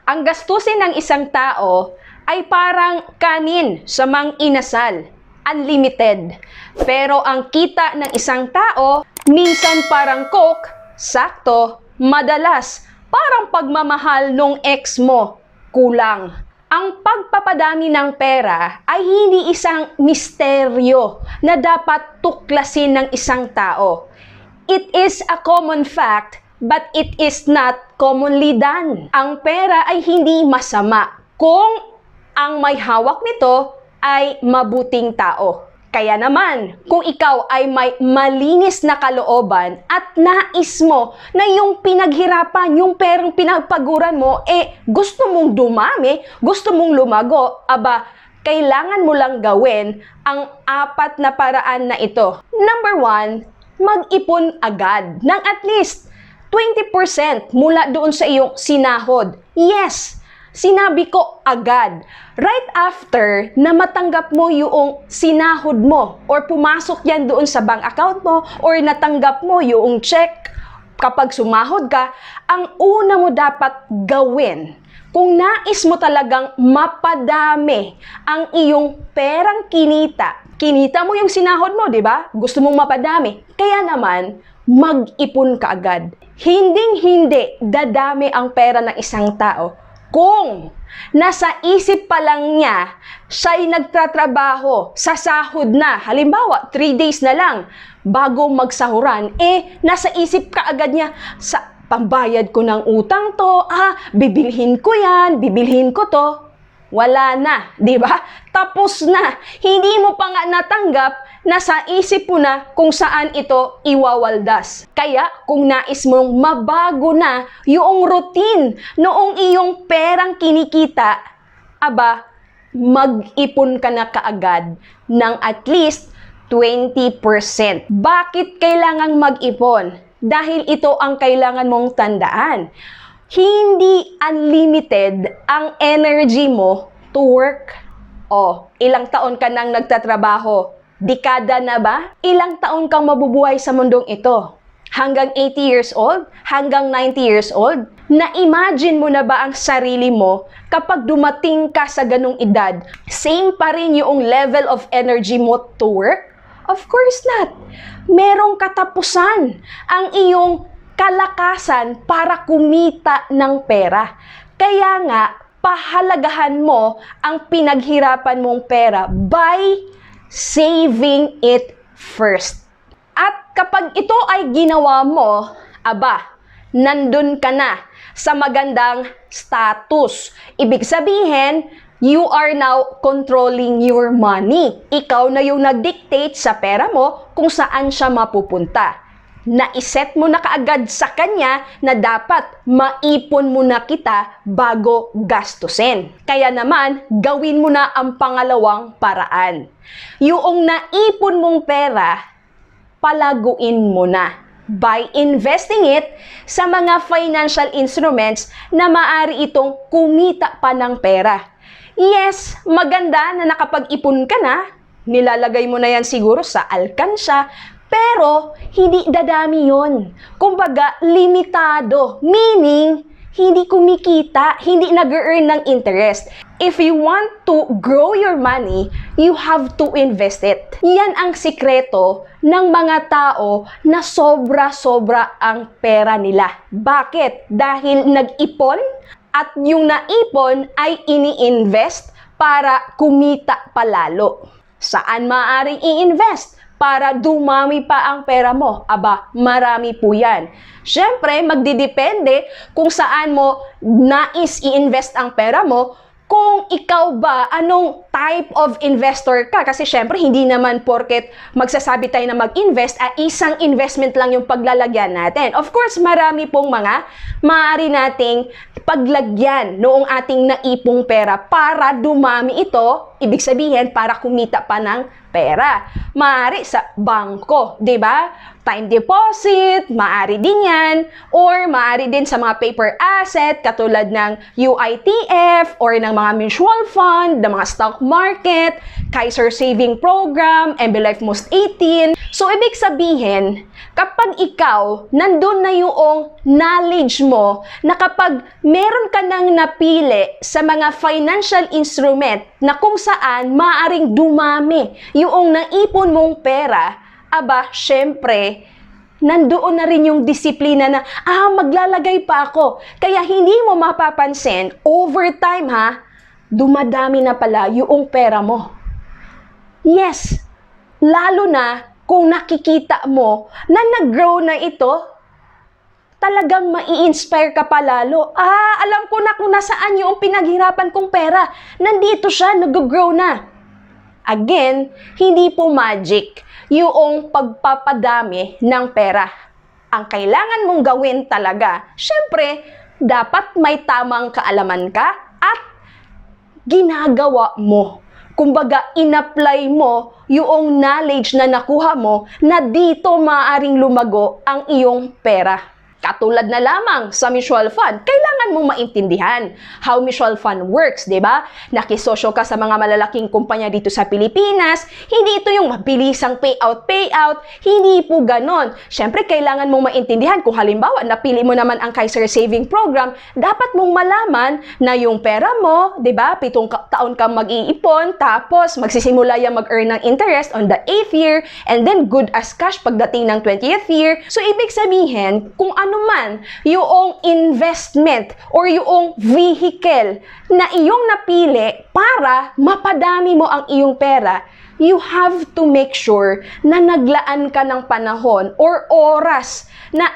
Ang gastusin ng isang tao ay parang kanin sa mang-inasal, unlimited. Pero ang kita ng isang tao, minsan parang coke, sakto, madalas parang pagmamahal nung ex mo, kulang. Ang pagpapadami ng pera ay hindi isang misteryo na dapat tuklasin ng isang tao. It is a common fact, but it is not commonly done. Ang pera ay hindi masama kung ang may hawak nito ay mabuting tao. Kaya naman, kung ikaw ay may malinis na kalooban at nais mo na yung pinaghirapan, yung perang pinagpaguran mo, gusto mong dumami, gusto mong lumago, kailangan mo lang gawin ang 4 na paraan na ito. Number 1, mag-ipon agad ng at least 20% mula doon sa iyong sinahod. Yes, sinabi ko agad. Right after na matanggap mo yung sinahod mo or pumasok yan doon sa bank account mo or natanggap mo yung check kapag sumahod ka, ang una mo dapat gawin kung nais mo talagang mapadami ang iyong perang kinita. Kinita mo yung sinahod mo, di ba? Gusto mong mapadami. Kaya naman, mag-ipon ka agad. Hinding-hindi dadami ang pera ng isang tao kung nasa isip pa lang niya, siya'y nagtatrabaho sa sahod na. Halimbawa, 3 days na lang bago magsahuran, nasa isip ka agad niya, sa pambayad ko ng utang to, bibilhin ko yan, bibilhin ko to. Wala na, di ba? Tapos na. Hindi mo pa nga natanggap, nasa isip mo na kung saan ito iwawaldas. Kaya kung nais mong mabago na yung routine noong iyong perang kinikita, mag-ipon ka na kaagad ng at least 20%. Bakit kailangang mag-ipon? Dahil ito ang kailangan mong tandaan. Hindi unlimited ang energy mo to work. Ilang taon ka nang nagtatrabaho? Dekada na ba? Ilang taon kang mabubuhay sa mundong ito? Hanggang 80 years old? Hanggang 90 years old? Na-imagine mo na ba ang sarili mo kapag dumating ka sa ganong edad? Same pa rin yung level of energy mo to work? Of course not. Merong katapusan ang iyong kalakasan para kumita ng pera. Kaya nga, pahalagahan mo ang pinaghirapan mong pera by saving it first. At kapag ito ay ginawa mo, nandun ka na sa magandang status. Ibig sabihin, you are now controlling your money. Ikaw na yung nag-dictate sa pera mo kung saan siya mapupunta. Naiset mo na kaagad sa kanya na dapat maipon muna kita bago gastusin. Kaya naman, gawin mo na ang pangalawang paraan. Yung naipon mong pera, palaguin mo na by investing it sa mga financial instruments na maaari itong kumita pa ng pera. Yes, maganda na nakapag-ipon ka na, nilalagay mo na yan siguro sa alkansya, pero hindi dadami yon. Kumbaga, limitado. Meaning, hindi kumikita, hindi nag-earn ng interest. If you want to grow your money, you have to invest it. Yan ang sikreto ng mga tao na sobra-sobra ang pera nila. Bakit? Dahil nag-ipon at yung naipon ay ini-invest para kumita palalo. Saan maaaring i-invest? Para dumami pa ang pera mo. Marami po yan. Siyempre, magdidepende kung saan mo nais i-invest ang pera mo, kung ikaw ba, anong type of investor ka. Kasi siyempre, hindi naman porket magsasabi tayo na mag-invest, isang investment lang yung paglalagyan natin. Of course, marami pong mga maaari nating paglagyan noong ating naipong pera para dumami ito, ibig sabihin, para kumita pa ng pera. Maaari sa bangko, di ba? Time deposit, maaari din yan, or maaari din sa mga paper asset katulad ng UITF or ng mga mutual fund, ng mga stock market, Kaiser Saving Program, MB Life Most 18. So, ibig sabihin, kapag ikaw, nandun na yung knowledge mo na kapag meron ka nang napili sa mga financial instrument na kung saan maaaring dumami yung naipon mong pera, aba, syempre, nandoon na rin yung disiplina na, maglalagay pa ako. Kaya hindi mo mapapansin, over time dumadami na pala yung pera mo. Yes, lalo na kung nakikita mo na nag-grow na ito, talagang mai-inspire ka pa lalo. Alam ko na kung nasaan yung pinaghirapan kong pera. Nandito siya, nag-grow na. Again, hindi po magic yung pagpapadami ng pera. Ang kailangan mong gawin talaga, syempre, dapat may tamang kaalaman ka at ginagawa mo. Kumbaga, in-apply mo yung knowledge na nakuha mo na dito maaaring lumago ang iyong pera. Katulad na lamang sa mutual fund, kailangan mong maintindihan how mutual fund works, di ba? Nakisosyo ka sa mga malalaking kumpanya dito sa Pilipinas, hindi ito yung mabilisang payout, hindi po ganon. Siyempre, kailangan mong maintindihan kung halimbawa, napili mo naman ang Kaiser Saving Program, dapat mong malaman na yung pera mo, di ba, 7 taon kang mag-iipon, tapos magsisimula yung mag-earn ng interest on the 8th year, and then good as cash pagdating ng 20th year. So, ibig sabihin, kung ano man yung investment or yung vehicle na iyong napili para mapadami mo ang iyong pera, you have to make sure na naglaan ka ng panahon or oras na,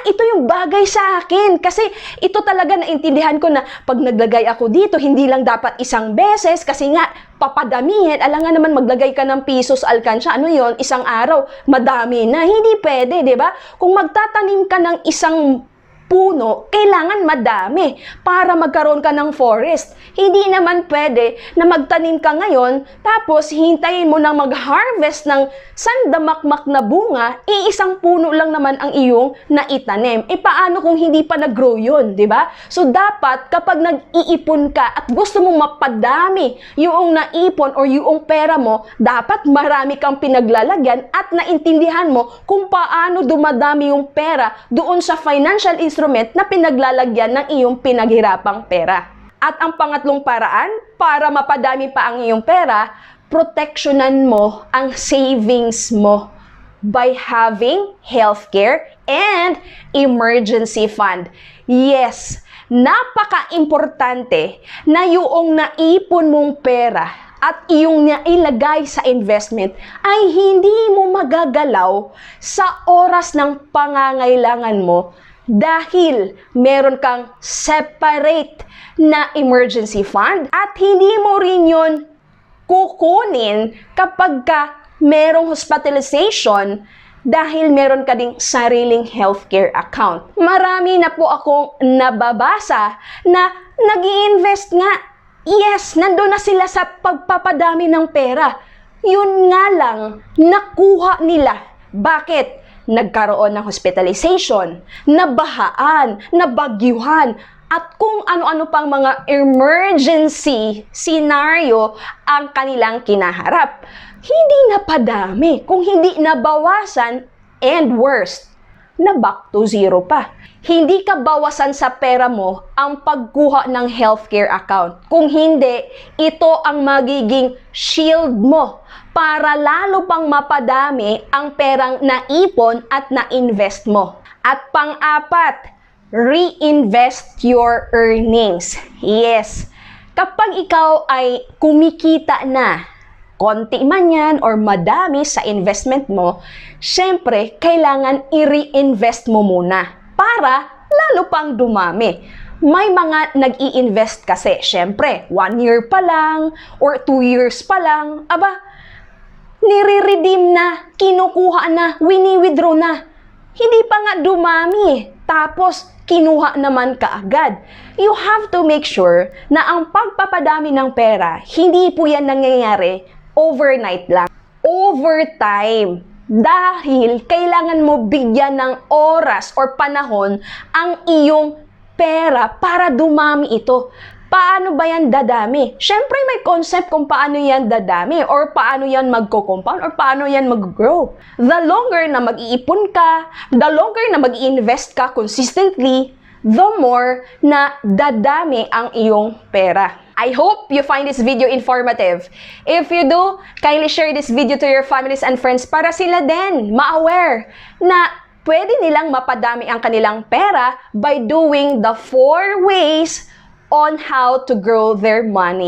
ito yung bagay sa akin. Kasi ito talaga naintindihan ko na pag naglagay ako dito, hindi lang dapat isang beses kasi nga, papadamihin, alam nga naman maglagay ka ng pisos alkansya, ano yon, isang araw, madami na. Hindi pwede, di ba? Kung magtatanim ka ng isang puno, kailangan madami para magkaroon ka ng forest. Hindi naman pwede na magtanim ka ngayon, tapos hintayin mo na mag-harvest ng sandamakmak na bunga, isang puno lang naman ang iyong naitanim. Paano kung hindi pa nag-grow yun, di ba? So, dapat kapag nag-iipon ka at gusto mong mapadami yung naipon or yung pera mo, dapat marami kang pinaglalagyan at naintindihan mo kung paano dumadami yung pera doon sa financial instrument na pinaglalagyan ng iyong pinaghirapang pera. At ang pangatlong paraan, para mapadami pa ang iyong pera, proteksyonan mo ang savings mo by having healthcare and emergency fund. Yes, napaka-importante na yung naipon mong pera at iyong nailagay sa investment ay hindi mo magagalaw sa oras ng pangangailangan mo dahil meron kang separate na emergency fund at hindi mo rin yun kukunin kapag ka merong hospitalization dahil meron ka ding sariling healthcare account. Marami na po akong nababasa na nag-i-invest nga. Yes, nandun na sila sa pagpapadami ng pera. Yun nga lang, nakuha nila. Bakit? Nagkaroon ng hospitalization, nabahaan, nabagyuhan, at kung ano-ano pang mga emergency scenario ang kanilang kinaharap. Hindi napadami, kung hindi nabawasan, and worst, na back to zero pa. Hindi ka bawasan sa pera mo ang pagkuha ng healthcare account. Kung hindi, ito ang magiging shield mo para lalo pang mapadami ang perang naipon at na-invest mo. At pang-apat, reinvest your earnings. Yes, kapag ikaw ay kumikita na, konti man yan or madami sa investment mo, syempre, kailangan i-reinvest mo muna para lalo pang dumami. May mga nag-i-invest kasi, syempre, 1 year pa lang or 2 years pa lang, aba, nire-redeem na, kinukuha na, wini-withdraw na. Hindi pa nga dumami, tapos kinuha naman kaagad. You have to make sure na ang pagpapadami ng pera, hindi po yan nangyayari overnight lang. over time. Dahil kailangan mo bigyan ng oras or panahon ang iyong pera para dumami ito. Paano ba yan dadami? Siyempre may concept kung paano yan dadami or paano yan magko-compound or paano yan mag-grow. The longer na mag-iipon ka, the longer na mag-i-invest ka consistently, the more na dadami ang iyong pera. I hope you find this video informative. If you do, kindly share this video to your families and friends para sila din ma-aware na pwede nilang mapadami ang kanilang pera by doing the 4 ways on how to grow their money.